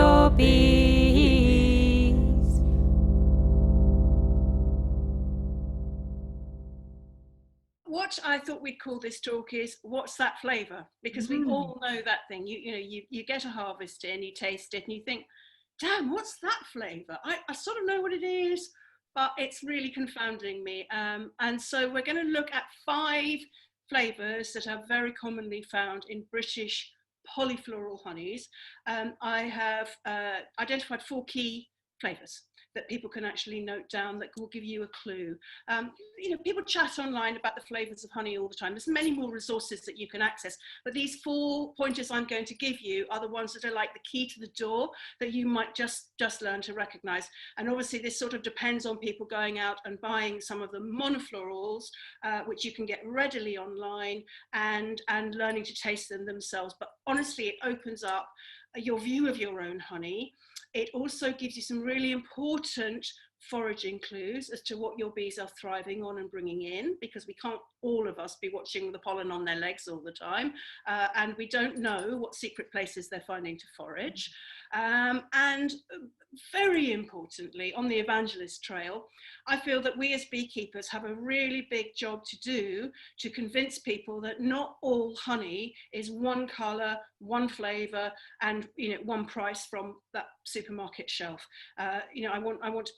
your bees. What I thought we'd call this talk is, what's that flavour? Because we all know that thing. You get a harvest in, you taste it, and you think, damn, what's that flavour? I sort of know what it is, but it's really confounding me. And so we're going to look at 5 flavours that are very commonly found in British polyfloral honeys. I have identified 4 key flavours that people can actually note down that will give you a clue. People chat online about the flavours of honey all the time. There's many more resources that you can access, but these 4 pointers I'm going to give you are the ones that are like the key to the door that you might just learn to recognise. And obviously this sort of depends on people going out and buying some of the monoflorals, which you can get readily online, and learning to taste them themselves. But honestly, it opens up your view of your own honey. It also gives you some really important foraging clues as to what your bees are thriving on and bringing in, because we can't all of us be watching the pollen on their legs all the time, and we don't know what secret places they're finding to forage. And very importantly, on the evangelist trail, I feel that we as beekeepers have a really big job to do to convince people that not all honey is one colour, one flavour, and one price from that supermarket shelf. I want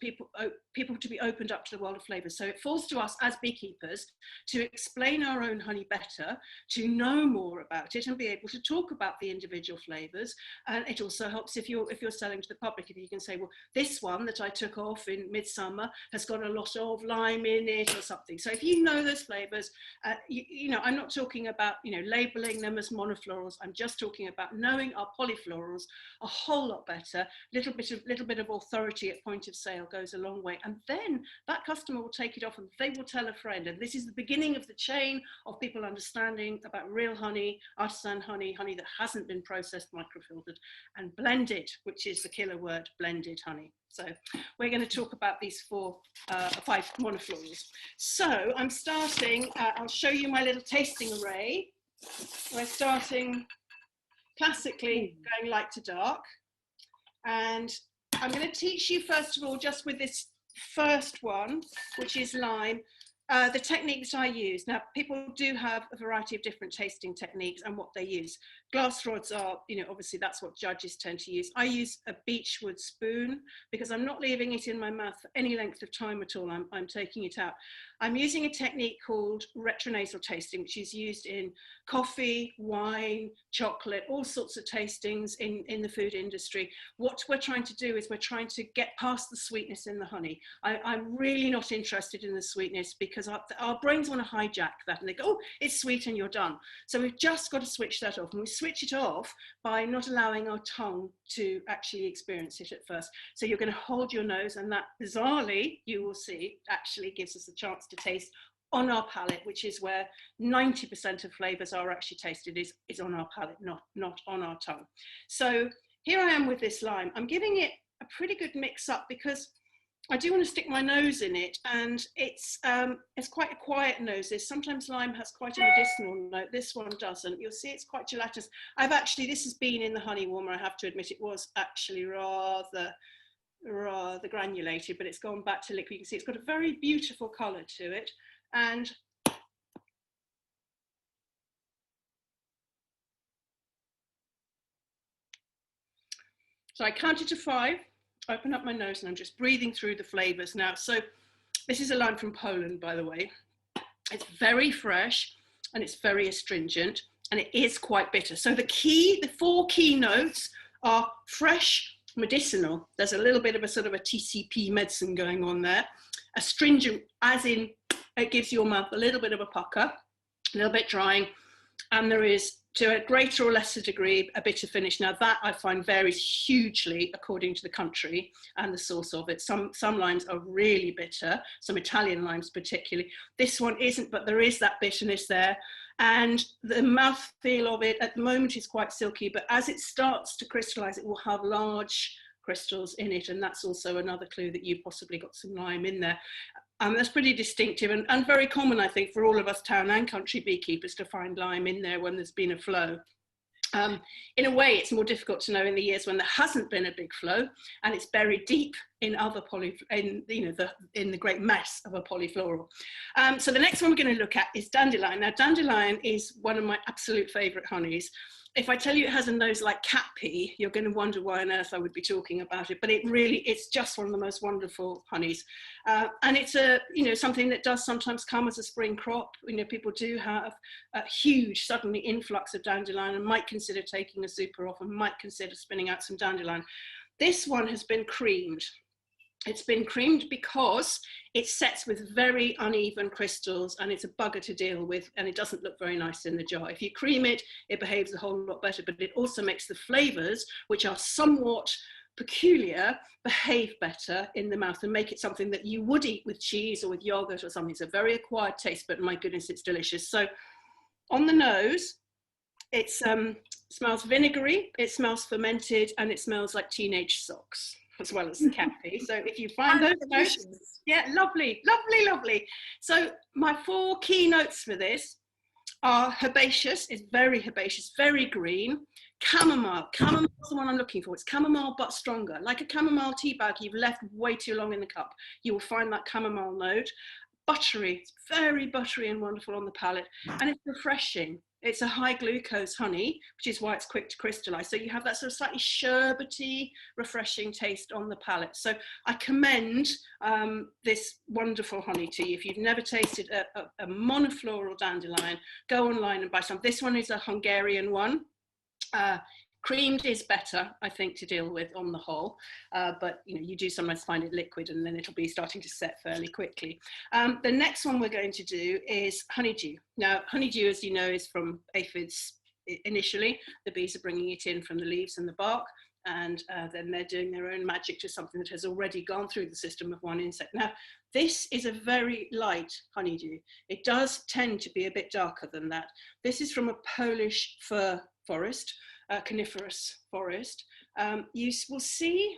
people to be opened up to the world of flavours. So it falls to us as beekeepers to explain our own honey better, to know more about it, and be able to talk about the individual flavours. And it also helps if you're selling to the public, if you can say, well, this one that I took off in midsummer has got a lot of lime in it or something. So if you know those flavours, I'm not talking about labelling them as monoflorals. I'm just talking about knowing our polyflorals a whole lot better. Little bit of authority at point of sale goes a long way, and then that customer will take it off and they will tell a friend. And this is the beginning of the chain of people understanding about real honey, artisan honey that hasn't been processed, microfiltered, and blended, which is the killer word, blended honey. So we're going to talk about these 5 monoflorals. So I'm starting, I'll show you my little tasting array. We're starting classically going light to dark. And I'm going to teach you, first of all, just with this first one, which is lime, the techniques I use. Now, people do have a variety of different tasting techniques and what they use. Glass rods are, obviously that's what judges tend to use. I use a beechwood spoon because I'm not leaving it in my mouth for any length of time at all. I'm taking it out. I'm using a technique called retronasal tasting, which is used in coffee, wine, chocolate, all sorts of tastings in the food industry. What we're trying to do is we're trying to get past the sweetness in the honey. I'm really not interested in the sweetness because our brains want to hijack that and they go, oh, it's sweet and you're done. So we've just got to switch that off, and we switch it off by not allowing our tongue to actually experience it at first. So you're going to hold your nose, and that bizarrely, you will see, actually gives us a chance to taste on our palate, which is where 90% of flavours are actually tasted, is on our palate, not on our tongue. So here I am with this lime. I'm giving it a pretty good mix up because I do want to stick my nose in it, and it's quite a quiet nose. Sometimes lime has quite a medicinal note. This one doesn't. You'll see it's quite gelatinous. This has been in the honey warmer, I have to admit. It was actually rather granulated, but it's gone back to liquid. You can see it's got a very beautiful colour to it. And so I counted to 5, open up my nose, and I'm just breathing through the flavours now. So this is a lime from Poland, by the way. It's very fresh and it's very astringent, and it is quite bitter. So the 4 key notes are fresh, medicinal. There's a little bit of a sort of a TCP medicine going on there. Astringent, as in it gives your mouth a little bit of a pucker, a little bit drying, and there is, to a greater or lesser degree, a bitter finish. Now that I find varies hugely according to the country and the source of it. Some limes are really bitter, some Italian limes particularly. This one isn't, but there is that bitterness there. And the mouthfeel of it at the moment is quite silky, but as it starts to crystallize, it will have large crystals in it, and that's also another clue that you've possibly got some lime in there. That's pretty distinctive and very common, I think, for all of us town and country beekeepers to find lime in there when there's been a flow. In a way, it's more difficult to know in the years when there hasn't been a big flow and it's buried deep in other in the great mess of a polyfloral. So the next one we're going to look at is Dandelion. Now, Dandelion is one of my absolute favourite honeys. If I tell you it has a nose like cat pee, you're going to wonder why on earth I would be talking about it. But it's just one of the most wonderful honeys. And it's something that does sometimes come as a spring crop. People do have a huge suddenly influx of dandelion and might consider taking a super off and might consider spinning out some dandelion. This one has been creamed. It's been creamed because it sets with very uneven crystals and it's a bugger to deal with, and it doesn't look very nice in the jar. If you cream it, it behaves a whole lot better, but it also makes the flavors, which are somewhat peculiar, behave better in the mouth and make it something that you would eat with cheese or with yogurt or something. It's a very acquired taste, but my goodness, it's delicious. So on the nose, it smells vinegary, it smells fermented, and it smells like teenage socks, as well as the cat pee. So if you find those notes, yeah, lovely, lovely, lovely. So my 4 key notes for this are herbaceous, it's very herbaceous, very green. Chamomile, chamomile is the one I'm looking for. It's chamomile but stronger. Like a chamomile tea bag you've left way too long in the cup, you will find that chamomile note. Buttery, it's very buttery and wonderful on the palate, and it's refreshing. It's a high glucose honey, which is why it's quick to crystallize. So you have that sort of slightly sherbety, refreshing taste on the palate. So I commend this wonderful honey to you. If you've never tasted a monofloral dandelion, go online and buy some. This one is a Hungarian one. Creamed is better, I think, to deal with on the whole, but you do sometimes find it liquid and then it'll be starting to set fairly quickly. The next one we're going to do is honeydew. Now, honeydew, as you know, is from aphids initially. The bees are bringing it in from the leaves and the bark, and then they're doing their own magic to something that has already gone through the system of one insect. Now, this is a very light honeydew. It does tend to be a bit darker than that. This is from a Polish fir forest, coniferous forest. You will see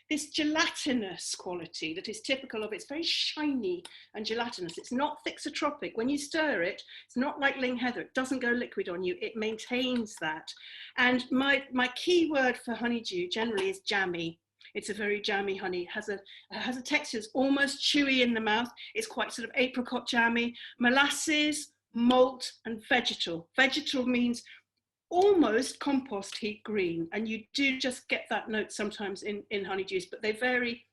this gelatinous quality that is typical of it. It's very shiny and gelatinous. It's not thixotropic. When you stir it, it's not like ling heather. It doesn't go liquid on you. It maintains that. And my key word for honeydew generally is jammy. It's a very jammy honey. It has a texture that's almost chewy in the mouth. It's quite sort of apricot jammy. Molasses, malt, and vegetal. Vegetal means almost compost heat green, and you do just get that note sometimes in honeydews, but they vary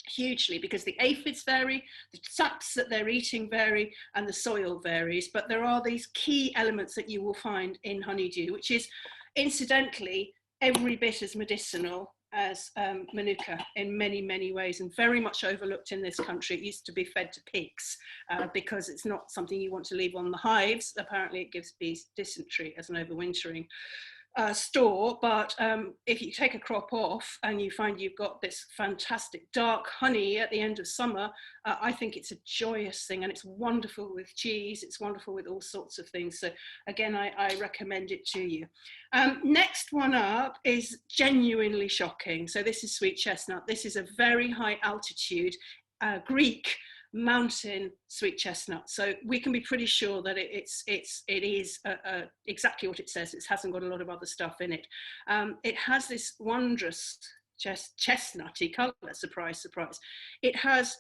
hugely because the aphids vary, the saps that they're eating vary, and the soil varies. But there are these key elements that you will find in honeydew, which is incidentally every bit as medicinal as manuka in many, many ways, and very much overlooked in this country. It used to be fed to pigs because it's not something you want to leave on the hives. Apparently it gives bees dysentery as an overwintering store, but if you take a crop off and you find you've got this fantastic dark honey at the end of summer, I think it's a joyous thing, and it's wonderful with cheese, it's wonderful with all sorts of things. So again, I recommend it to you. Next one up is genuinely shocking. So this is sweet chestnut. This is a very high altitude Greek mountain sweet chestnut, so we can be pretty sure that it is exactly what it says. It hasn't got a lot of other stuff in it. It has this wondrous chestnutty color. Surprise, surprise. It has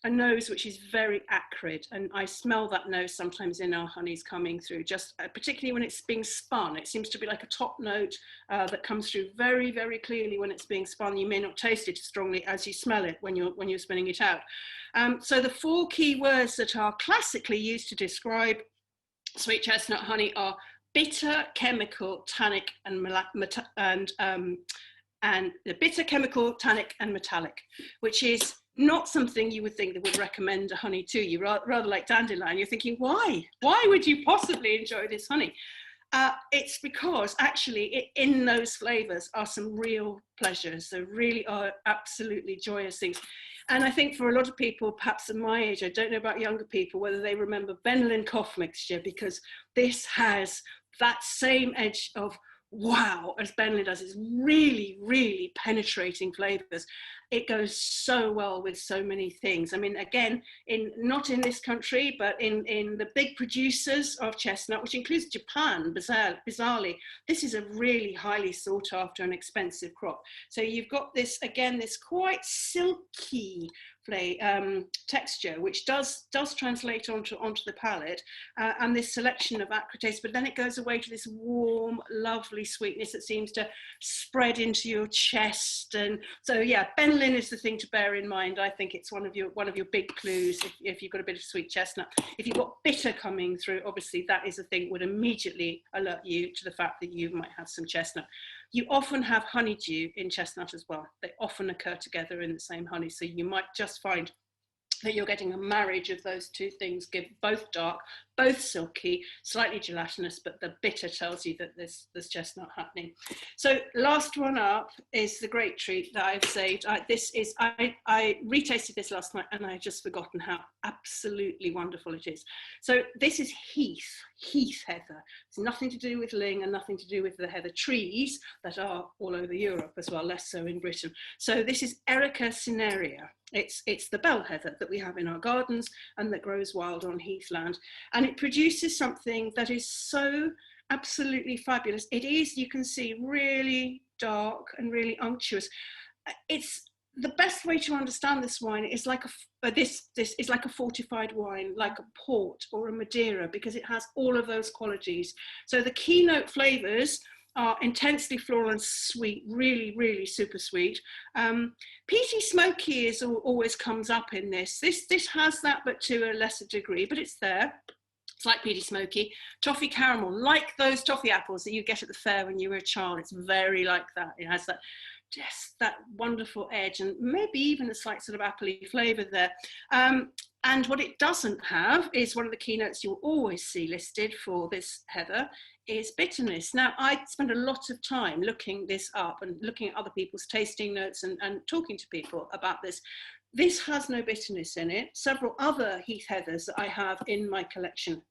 a nose which is very acrid, and I smell that nose sometimes in our honeys coming through, just particularly when it's being spun. It seems to be like a top note that comes through very, very clearly when it's being spun. You may not taste it as strongly as you smell it when you're spinning it out. So the 4 key words that are classically used to describe sweet chestnut honey are bitter, chemical, tannic, and the bitter, chemical, tannic, and metallic, which is not something you would think that would recommend a honey to you. Rather like dandelion, you're thinking, why would you possibly enjoy this honey? It's because actually in those flavors are some real pleasures. There really are absolutely joyous things. And I think for a lot of people, perhaps at my age, I don't know about younger people, whether they remember Benylin cough mixture, because this has that same edge of wow, as Benylin does. It's really, really penetrating flavors. it goes so well with so many things. I mean, again, not in this country, but in the big producers of chestnut, which includes Japan, bizarrely, this is a really highly sought after and expensive crop. So you've got this, again, this quite silky texture, which does translate onto the palate, and this selection of acrid taste, but then it goes away to this warm, lovely sweetness that seems to spread into your chest. And so, yeah, benlin is the thing to bear in mind. I think it's one of your big clues if you've got a bit of sweet chestnut. If you've got bitter coming through, obviously that is a thing that would immediately alert you to the fact that you might have some chestnut. You often have honeydew in chestnut as well. They often occur together in the same honey. So you might just find that you're getting a marriage of those two things, give both dark, both silky, slightly gelatinous, but the bitter tells you that there's chestnut happening. So last one up is the great treat that I've saved. I retasted this last night and I had just forgotten how absolutely wonderful it is. So this is heath heather. It's nothing to do with ling and nothing to do with the heather trees that are all over Europe as well, less so in Britain. So this is Erica cinerea. It's the bell heather that we have in our gardens and that grows wild on heathland. And it produces something that is so absolutely fabulous. It is, you can see, really dark and really unctuous. It's the best way to understand this wine is like this is like a fortified wine, like a port or a Madeira, because it has all of those qualities. So the keynote flavors are intensely floral and sweet, really, really super sweet. Peaty smoky is always comes up in this. This has that, but to a lesser degree, but it's there. It's like peaty smoky. Toffee caramel, like those toffee apples that you get at the fair when you were a child. It's very like that. It has that, just that wonderful edge and maybe even a slight sort of appley flavour there. And what it doesn't have is one of the keynotes you'll always see listed for this heather is bitterness. Now, I spent a lot of time looking this up and looking at other people's tasting notes and talking to people about this. This has no bitterness in it. Several other heath heathers that I have in my collection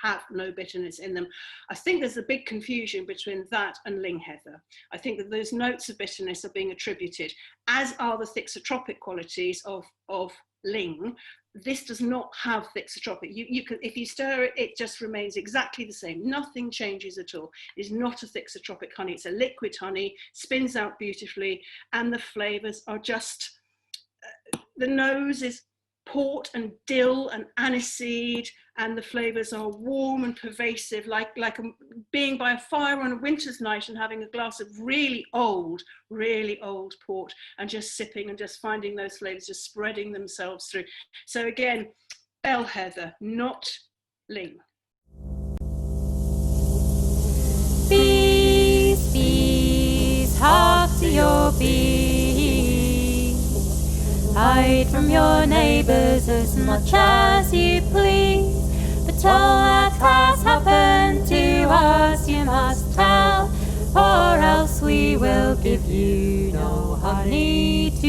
have no bitterness in them. I think there's a big confusion between that and ling heather. I think that those notes of bitterness are being attributed, as are the thixotropic qualities of ling. This does not have thixotropic. You can, if you stir it, it just remains exactly the same. Nothing changes at all. It's not a thixotropic honey. It's a liquid honey, spins out beautifully, and the flavors are just, the nose is port and dill and aniseed, and the flavors are warm and pervasive, like being by a fire on a winter's night and having a glass of really old port and just sipping and just finding those flavors just spreading themselves through. So again, bell heather, not ling. Bees, bees, hark to your bees. Hide from your neighbours as much as you please. But all that has happened to us you must tell, or else we will give you no honey to